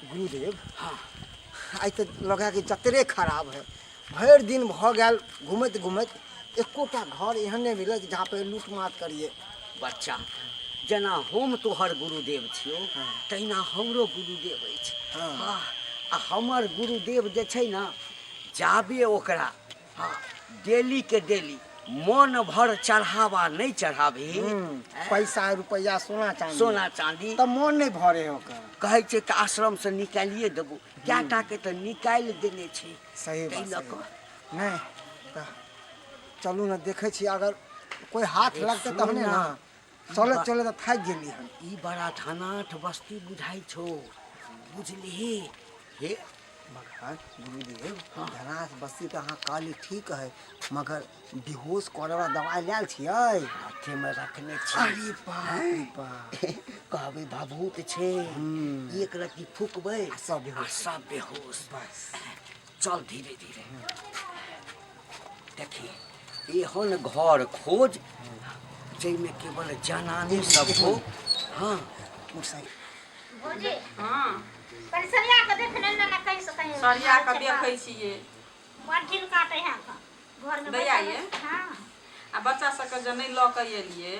गुरुदेव हाँ आई तो लगा कि जतरे खराब है भर दिन भ गल घूमत घूमत एकोटा घर एहन नहीं मिले जहाँ पे लूटमाट करिए। बच्चा जना हम तोहर गुरुदेव छियो हाँ। तहिना हमरो गुरुदेव अछि। हाँ। आ हमर गुरुदेव जे छै ना जाबे ओकरा हाँ डेली के डेली मन भर चढ़ावा नहीं चढ़ाबी पैसा रुपया सोना चांदी तो मन नहीं भरे होकर कहे छै कि आश्रम से निकालिए देबो क्या के तो निकाल देने छै। सही तै बात लऽ सही कऽ बात। नहीं तो चलू ना देखे छी अगर कोई हाथ लगते तहने ना चले चले तो थक गेली हम। ई बड़ा धनाठ बस्ती बुझाई छो बुझली हे मगर गुरुदेव धनास बस्ती तो अहाँ कहली ठीक है मगर बेहोश करे वाला दवाई लेल छियै हाथे में रखने छी। अरे बाप रे बाप कहबे भाभूत छे एक रत्ती फूकबे सब बेहोश बस चल धीरे धीरे देखिए एहन घर खोज जैमे केवल जनानी सब हो। हाँ भौजी हां सरिया के देखने ना कहीं से कहीं सरिया के देखै छियै बड़ ढील काटे हैं घर में दैया ये हां आ बच्चा सब के ज नहीं ल के एलिए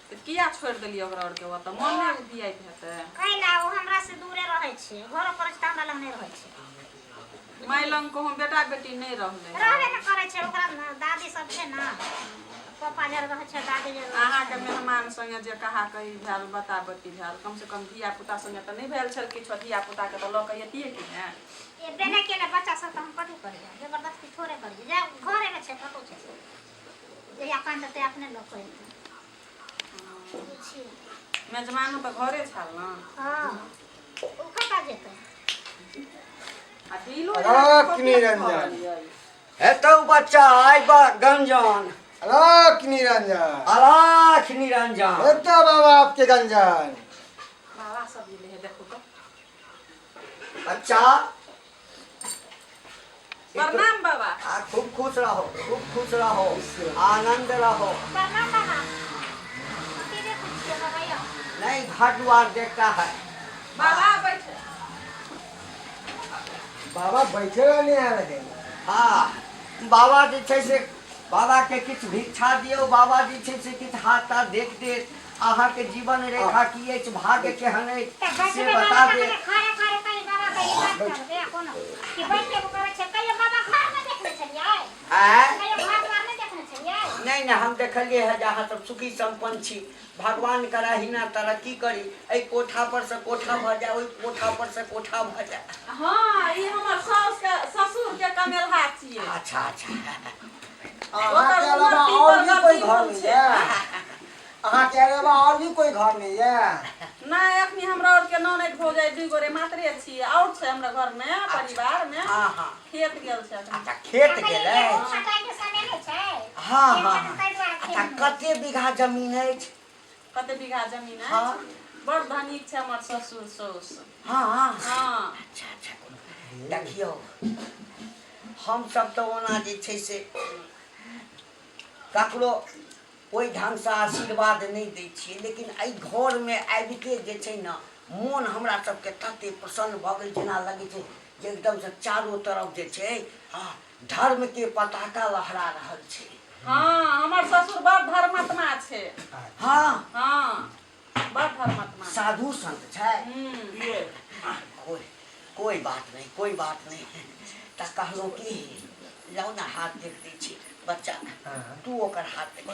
त किया छोड़ देलिए ओकरा और के त मन नहीं उदियाइत हेतै कैला ओ हमरा से दूरे रहै छै घर पर से हमरा लग नहीं रहै छै माय लंग को हम बेटा बेटी नहीं रहले रहबे न करै छै ओकरा दादी सब छै ना पापा जर रहै छै दादी जर अहाँ के मेहमान संगे जे कहा कही भेल बताबती भेल कम से कम धिया पुता संगे त नहीं भेल छल कि धिया पुता के त ल के एतिए कि ने ए बेने के ने बच्चा सब त हम कथि करिए जबरदस्ती थोड़े करिए जा घरे में छै कतो छै जे अपन ते अपने लोग करै छै मेजमानो त घरे छल न। हां ओ कता जेतै आ दिलो अलग निरंजन हेतौ बच्चा आइबा गंजन अलग निरंजन अलाख निरंजन एता बाबा आपके गंजन बाबा सब ले है देखो तो बच्चा प्रणाम बाबा खूब खुश रहो आनंद रहो। प्रणाम बाबा अति देखो छियै बाबा या नहीं घर द्वार देखता है बाबा बैठे बाबा बैठे नहीं आ रहे हाँ बाबा जी छै से बाबा के किछ भिक्षा दियो बाबा जी छै से किछ हाथ ता देख दे अहाँ के जीवन रेखा की अछि भाग्य केहन अछि से बता दे। खारे खारे कहीं बाबा का इलाज करबे कोनो कि बैठे को करे छै कहियो बाबा घर में देखने छलियै कहियो घर द्वार में देखने छलियै नहीं हम देखलिए है जहाँ सब सुखी संपन्न छी भगवान कराही ना तरक्की करी ए कोठा पर से कोठा भ जाए ओई कोठा पर से कोठा भ जाए। हां ई हमर सास के ससुर के कमेलहा छियै। अच्छा अहाँ के अलावा और भी कोई घर नहीं है अहाँ के अलावा और भी कोई घर नहीं है ना एखनी हमरा और के ननद हो जाय दुई गोरे मात्रे छी और छै हमरा घर में परिवार में हाँ खेत गेल छै अच्छा खेत गेलै छटाई के समय नहीं छै हाँ अच्छा कते बीघा जमीन अछि कते बीघा जमीन है हाँ बड़ धनिक छै हमर ससुर साउस। हाँ हां अच्छा देखियो हम सब तो ओना जे छै से ककरो ओई ढंग से आशीर्वाद नहीं दै छियै लेकिन एहि घर में आबिके जे छै ना मन हमरा सबके तते प्रसन्न भ गेल जेना लगे छै जे एकदम से चारों तरफ जे छै हाँ धर्म के पताका लहरा रहल छै। हां हमर ससुर बड़ धर्मात्मा छै। हाँ हां बड़ धर्मात्मा साधु संत छै कोई बात नहीं त कहलो कि जाओ ना हाथ देख दै छी बच्चा तू ओकर हाथ देख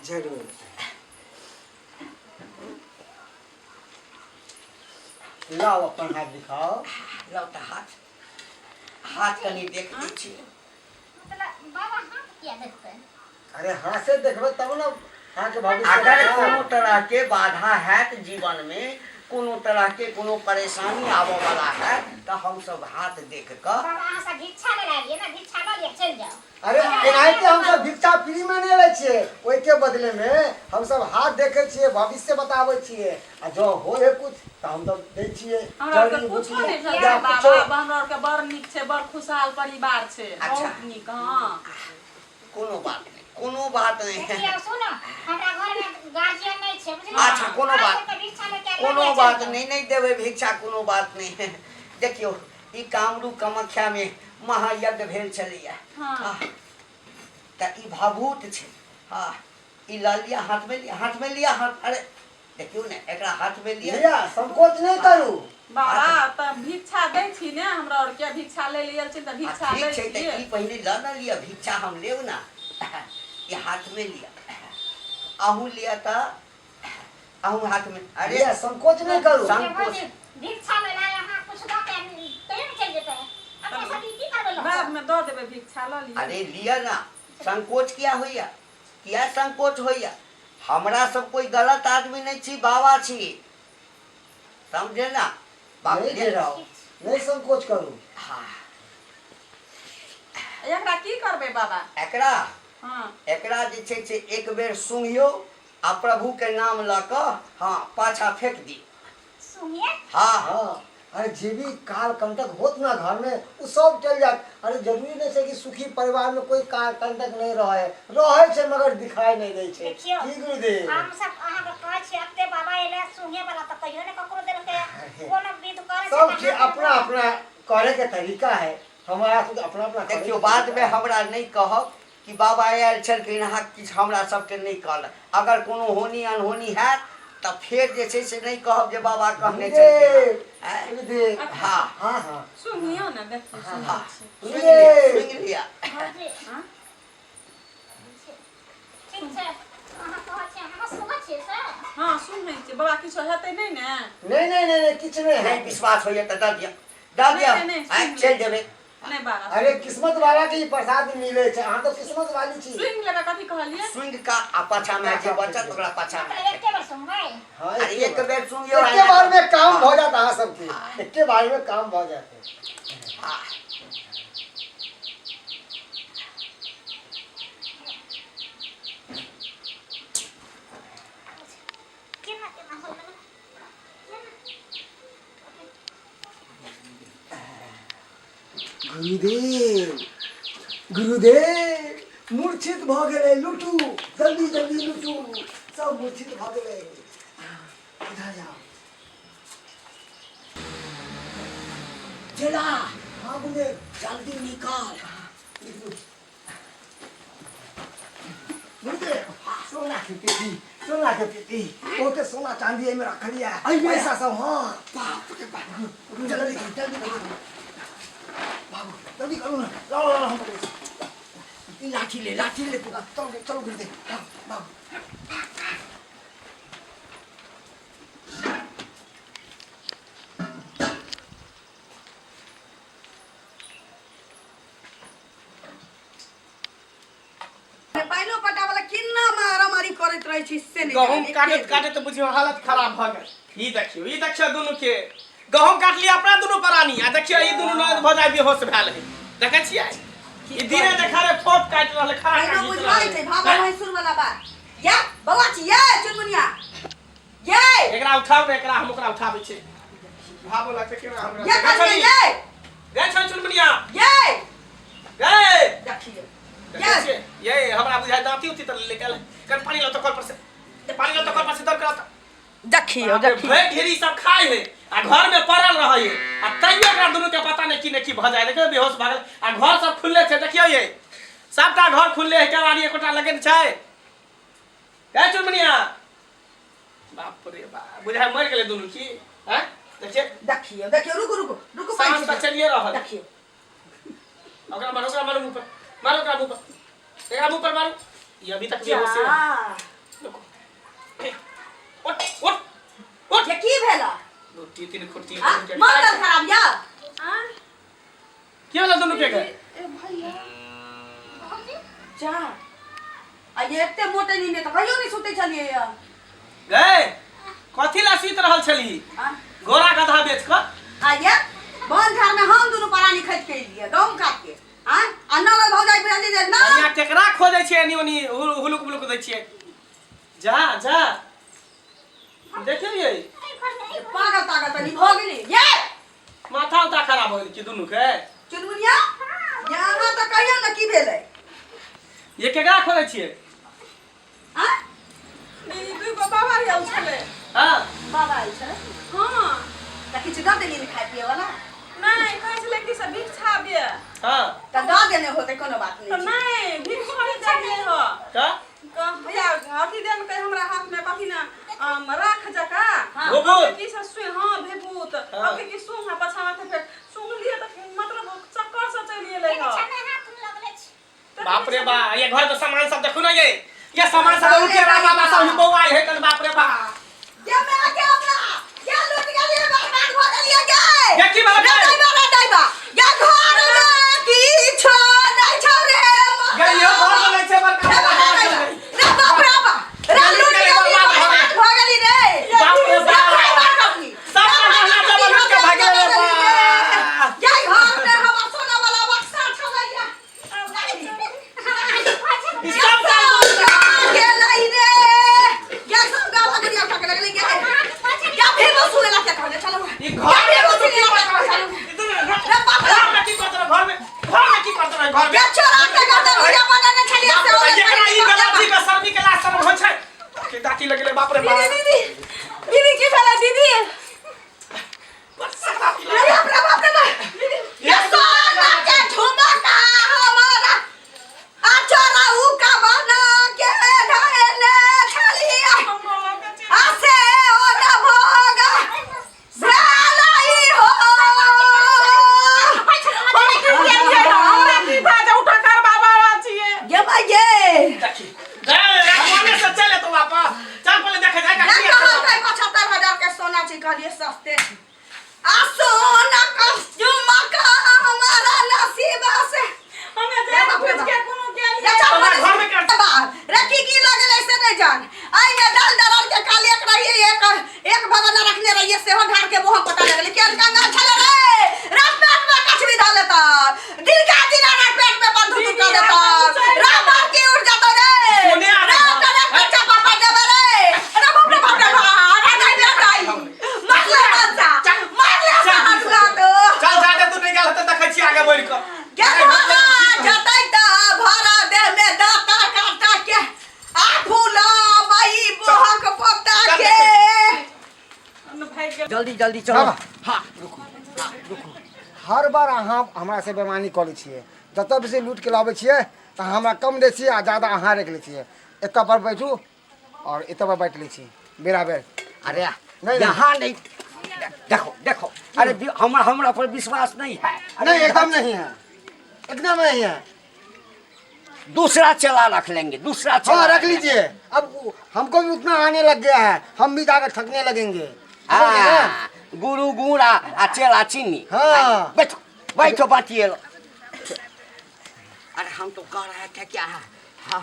जरूर लाओ अपन हाथ दिखाओ लो त हाथ कनी देख दै छी मतलब बाबा हाथ किया देखते अरे हाथ से देखबे तब ना अहाँ के भविष्य अगर कोनो तरह के बाधा हैत जीवन में कोनो तरह के कोनो परेशानी आबो वाला है तो हम सब हाथ देख कर बाबा अहाँ से भिक्षा ले लागिए ना भिक्षा ल ले चल जाओ अरे एनाहिते हम सब भिक्षा फ्री में नहीं लै छियै ओइ के बदले में हम सब हाथ देखे छियै भविष्य बताबै छियै आ जो होए कुछ त हम सब दै छियै हमरा के कुछ नहीं छै बाबा हमरा के बड़ नीक छै बड़ खुशहाल परिवार छै बहुत नीक। हां कोनो बात कोनो बात नहीं है। देखिए सुनो हमरा घर में गार्जियन नहीं छे बुझलिए। अच्छा, कोनो बात कोनो बात नहीं नहीं देवे भिक्षा, कोनो बात नहीं है। देखियो ई कामरू कामाख्या में महायज्ञ भेल छलिए। हाँ। त ई भाभूत छे। हाँ ई लालिया हाथ में लिया हाथ। अरे देखियो ने एकरा हाथ में लिया। भैया संकोच नहीं करू। बाबा त भिक्षा दै छी ने हमरा और के भिक्षा ले लियल छी त भिक्षा दै ठीक छी। छै त ई पहले ल न लिया भिक्षा हम लेव ना। ये हाथ में लिया आहू लिया त आहू हाथ में। अरे भैया संकोच नहीं करू। भिक्षा में लाया हां कुछ दो के तैयार चल जेते अपने सब की करबे लो बाद में दो देबे भिक्षा ल लिया। अरे लिया ना, संकोच किया होइया, किया संकोच होइया। हमरा सब कोई गलत आदमी नहीं छी, बाबा छी, समझे ना। नहीं दे रहा हूँ, नहीं संकोच करू। हाँ एकरा की करबे बाबा? एकरा हाँ एकरा जे छै से एक बेर सुंघियो आ प्रभु के नाम ल क हाँ पाछा फेंक दी। सुनिए हाँ हाँ अरे जे भी काल कंटक होत ना घर में वो सब चल जात। अरे जरूरी नहीं है कि सुखी परिवार में कोई काल कंटक नहीं रहे छे मगर दिखाई नहीं दे छे। देखियो की गुरुदेव हम सब अहाँ के कहै छी अते बाबा एले सुनिए वाला त कहियो ने ककरो देल के कोनो विध करे सब के अपना अपना करे के तरीका है। हमारा खुद अपना अपना करे देखियो के बाद तरीका में है। हमरा नहीं कहब कि बाबा आयल छलखिन हाँ किछ हमरा सबके नहीं कहल। अगर कोनो होनी अनहोनी है तब फिर जे छै से नहीं कहब जे बाबा कहने गुरुदेव, छलखिन। गुरुदेव, हाँ हाँ हाँ सुनियो ना देखियो सुनियो हाँ छी। सुन लिया। हाजी हाँ ठीक छै अहाँ कहै छी हम सुनै छी से हाँ सुनै छी बाबा किछो हेतै नहीं ने? नहीं किछ नहीं है। नहीं विश्वास होइए तो दे दिया नहीं, आइ चल देबे। नहीं बाबा अरे किस्मत वाला के ही प्रसाद मिले छे। अहाँ तो किस्मत वाली छी। स्विंग लगा कथी कहलिए? सुंग का आ पाछा में जे बचत ओकरा पाछा में। मतलब एके बार सुनबै हाँ अरे एक बेर सुनियो एक बार में काम हो जाता है सबके। एक बार में काम हो जाते। हाँ केना केना होले गुरुदेव गुरुदेव मूर्छित भ गेले लुटू जल्दी जल्दी लुटू सब मूर्छित भ गेले। इधर जाओ चला हाँ गुरुदेव जल्दी निकाल। गुरुदेव सोना के पेटी ओके सोना चांदी में रख लिया अये। पैसा सब। हाँ बाप रे बाप। जल्दी जल्दी बाबू जल्दी करो ना। लाओ हम लाठी ले तू। चलो गुरुदेव बाबू। पाइलो पटा वाला किन्ना मारामारी करत रहे छी से नहीं गहूम काटत काटत तो बुझियो हालत खराब भ गेल। ई देखियो दुनु के गहूम काट लिया अपना दुनु परानी आ देखियो ई दुनु ननद भजाय बेहोश भेल है। देखे छियै ई धीरे देखा रे ठोट काट रहल खा पाइलो बुझाई छै भाबा मैसूर वाला बात या बाबा छी ये चुनमुनिया ये एकरा उठाओ रे एकरा हम ओकरा उठाबै छै। भाबो लगते केना हमरा ये कर ये गए छ चुनमुनिया ये गए देखिए यस ये हमरा बुझाय दांती उती त लेकल कर पानी लो तो कल पर से दर करत। देखियो भाई ढेरी सब खाए है आ घर में पड़ल रहे है आ तैयो एकरा दुनु के पता नहीं की भ जाय। देखियो बेहोश भ गेल आ घर सब खुलले छै। देखियो ये सबटा घर खुलले है केवाड़ी एकोटा लगन छै। ए चुनमुनिया बाप रे बाप बुझाय मर गेले दुनु की हैं। देखियो रुको सांस त चलिए रहल। देखियो ओकरा मारो मुंह पर मारो ओकरा मुंह पर एकरा मुंह पर मारो। ये अभी तक बेहोश है। उठ ये की भेला दो तीन खुर्ती माता खराब या हां क्या वाला दोनों के ए भैया जा आ ये एते मोटे नी में त कहियो नहीं सुते छलिए या गए कथी ला सीत रहल छली घोड़ा गधा बेच क आ ये बन घर में हम दोनों परानी खरीद के लिए गहूं काट के हां अन्ना भौ जाई पे जे ना यहाँ केकरा खोजै छियै एनी ओनी हुलुक बुलुक दै छियै। जा देखियो ये पागल तनी भ गेली ये माथा उता खराब हो गेल कि दुनु के। चुनमुनिया यहाँ त कहियो न की भेलै ये केकरा खोले छिए हाँ ई दुगो बाबा आयल छले हां बाबा आयल छले हाँ त किछु दऽ देलियै खाय पिए वाला नहीं कहै छले कि सब भिक्षा दिए हां त दऽ देने होतै कोनो बात तो नहीं नहीं भिक्षा नहीं दिए हो का भैया अथी देन के हमरा हाथ में कथी ना राख जका भूत। की से सुई हां भेभूत अब की सुन है पछावा थे फिर सुन लिए तो मतलब चक्कर से चलिए ले हो बाप रे बा ये घर के सामान सब देखो ना ये सामान सब उठे रा बाबा सब बौआ है कल बाप रे बा ये मेरा क्या अपना ये लूट गया बर्बाद हो गया गए ये की बात है दाइबा ये घर में की छो नहीं छो रे गइयो घर में नहीं छे बरका रे बाप रे बाप रे लूट गया बर्बाद हो गई रे बाप रे बा सब कहना जब लूट के भागे रे बा ये घर में हम सोना वाला बक्सा छो गया ई सब के लाई रे ये सब गावा के उठा के लग गए क्या फिर वो सुने लगा कहले चलो ई घर में वो सुने लगा चलो रे बाप रे घर में की करत रहे घर में की करत रहे घर में ये चोरा के गाते भैया बनाने छलिए से बाप रे एकरा ई गलती पे सर्दी के लाश सब हो छै के दाती लगले बाप रे बा दीदी की फला दीदी अरे बाप रे बाप ये सोना के झुमका हमारा अचरा उ का बना के ढाले छलिए आसे ओ न भोगा भलाई हो हमरा की बाजा उठा कर बाबा छिए ये भाई देखी ए कोने से चले तो वापस चल पहले देखे जाए का ना कहल 75,000 के सोना छी कहलिए सस्ते आ सोना का झुमका हमारा नसीब से हमें जे पूछ के कोनो के ये चल घर में कर रखी की लगल ऐसे नहीं जान आई में डाल डरल के काली एक रही एक भगवान रखने रहिए से हो ढार के मोह पता लगल के गंगा छले रे रात में कछ भी डाल लेता दिल का दिन रात पेट में बंद कर देता रात भर की उठ जाता रे रात में बच्चा पापा देवे रे अरे बाप रे अरे नहीं मार ले बच्चा मार ले हंसला तो चल जाके तू निकल त देखै छी आगे बढ़ कर क्या जतै त भरा देह में दाता काटा के आ फूला मई बहक पता के भाई के जल्दी जल्दी चलो बाबा। हाँ हर बार अहाँ हमरा से बेमानी करै छियै जतऽ भी से लूट के लाबै छियै तऽ हमरा कम दै छियै आ ज्यादा अहाँ रख लै छियै एतऽ पर बैठू और एतऽ पर बैठ लै छी बेरा बेर अरे नहीं। यहाँ नहीं देखो देखो अरे हमरा पर विश्वास नहीं है नहीं एकदम नहीं है एकदम नहीं है दूसरा चला रख लेंगे दूसरा हाँ चला रख लीजिए अब हमको भी उतना आने लग गया है हम भी जाकर थकने लगेंगे समझे ना? हाँ गुरु गुड़ा चेला चीनी हाँ। बैठो बैठो बाटिए लो अरे हम तो कह रहे थे क्या है हाँ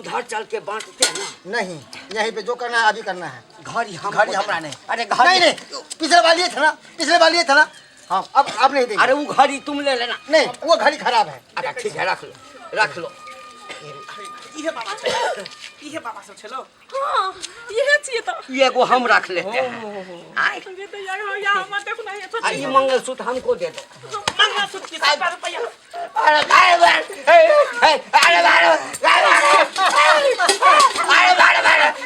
उधर चल के बांटते हैं ना नहीं यहीं पे जो करना है अभी करना है घड़ी घड़ी हमरा नहीं अरे घड़ी नहीं नहीं पिछले वाली था ना पिछले वाली था ना हाँ अब नहीं देंगे अरे वो घड़ी तुम ले लेना नहीं वो घड़ी खराब है अच्छा ठीक है रख लो इहे बाबा छलो इहे बाबा सब छलो हां ये छिए तो ये को हम रख लेते हैं आए ये तो या मत देखो ना ये तो ये मंगलसूत्र हमको दे दो मंगलसूत्र की 7 रुपया अरे भाई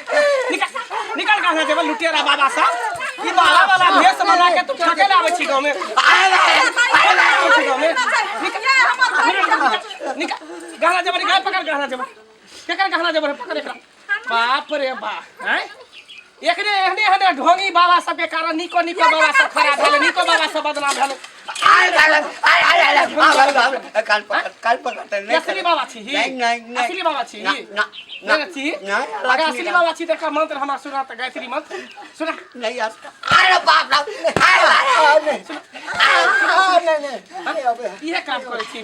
निकल कहां जेबा लुटिया बाबा साहब ई बाबा वाला भेष बना के तू ठके लावे छी गांव में निकल गहना जेबा निकाल पकड़ गहना जेबा केकर गहना जेबा पकड़ एकरा बाप रे बा हैं एकरे एहने ढोंगी बाबा सब के कारण निको बाबा सब खराब भेले निको बाबा सब बदनाम भेले काल पकड़ते नहीं असली बाबा छी नहीं असली बाबा छी ना नहीं छी अगर असली बाबा छी देखा मंत्र हमरा सुना त गायत्री मंत्र सुना नहीं अरे बाप रे इहे काम करे छी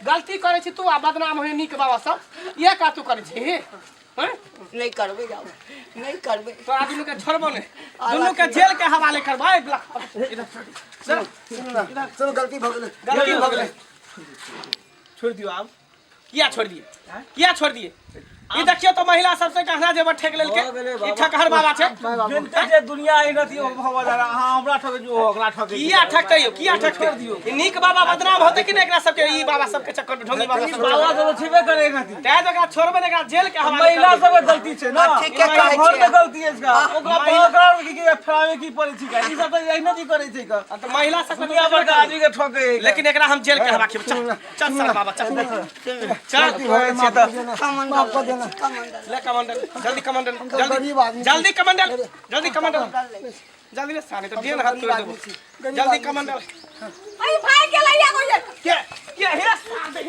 गलती करे छी तू आ बदनाम होय निक बाबा सब इहे का तू करे छी हैं नहीं करबे जाओ नहीं करबे तो आदमी के छोड़बो ने दोनों के जेल के हवाले करबाए इधर चलो गलती हो गई गलती हो गेलै छोड़ दियो आप किया छोड़ दिए ई देखियो तो महिला सबसे गहना जेवर ठेक लेलके ई ठकहर बाबा छे जनते जे दुनिया आई नथी भवा जा हां हमरा ठके जो ओकरा ठके किया ठकते हो किया ठकते दियो ई नीक बाबा बदनाम होते कि नहीं एकरा सबके ई बाबा सबके चक्कर में ढोंगी बाबा सब बाबा तो छेबे करे नथी तै तो एकरा छोड़बे ने एकरा जेल के हवाले महिला सब गलती छे ना ठीक है, कहै घर छियै। में गलती है इसका ओकरा पकड़ के फरावे की पड़ी छी का ई सब तो यही नथी करे छै का तो महिला सब दुनिया भर के आदमी के ठके लेकिन एकरा हम जेल के हवा के चल चल सर बाबा चल चल माफ कर देना ले कमांडर जल्दी कमांडर गरीब आदमी जल्दी कमांडर जल्दी कमांडर जल्दी ले साले तो जेल हाथ तोड़ देबो जल्दी कमांडर अरे भाई गेलै एगो ये के हे साले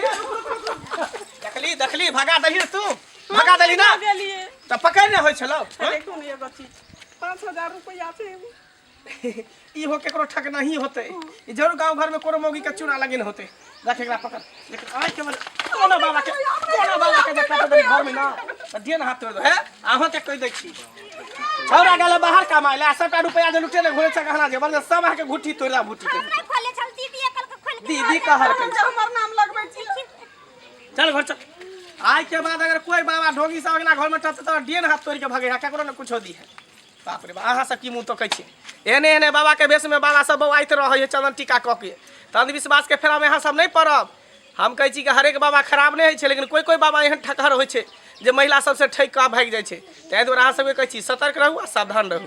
हे देखली भगा दही तू भगा दली ना गेलिए त पकड़ न होय छलो देखो ने एगो चीज 5000 रुपया छै ई हो केकरो ठक नहीं होते ई जरूर गांव घर में कोनो मौगी के चूना लगिन होते देख एकरा पकड़ लेकिन आज के कोनो बाबा के देखा तो घर में ना त देन हाथ तोड़ दो है आहो के कह दै छी छौरा गेल बाहर कमाइले 100 रुपया जे लुटे ले घोड़े से गहना जे बन सब के घुट्टी तोड़ा घुट्टी नहीं खोले चल दीदी कल के खोल के दीदी कहर के हमर नाम लगबै छी चल घर चल आज के बाद अगर कोई बाबा ढोंगी सब अगला घर में टत तो डेन हाथ तोड़ के भागे केकरो न कुछो दी है बाप रे अहाँ सब की मुंह तो कहै छी एने एने बाबा के भेष में बाबा सब बौआइत रहै चंदन टीका क के त अंधविश्वास के फेरा में अहाँ सब नहीं पड़ब हम कहै छी कि हरेक बाबा खराब नहीं होइ छै लेकिन कोई बाबा एहन ठकहर होइ छै जे महिला सबसे ठैक का भाग जाइ छै ताहि दुआरे अहाँ सबके कहै छी सतर्क रहू आ सावधान रहू।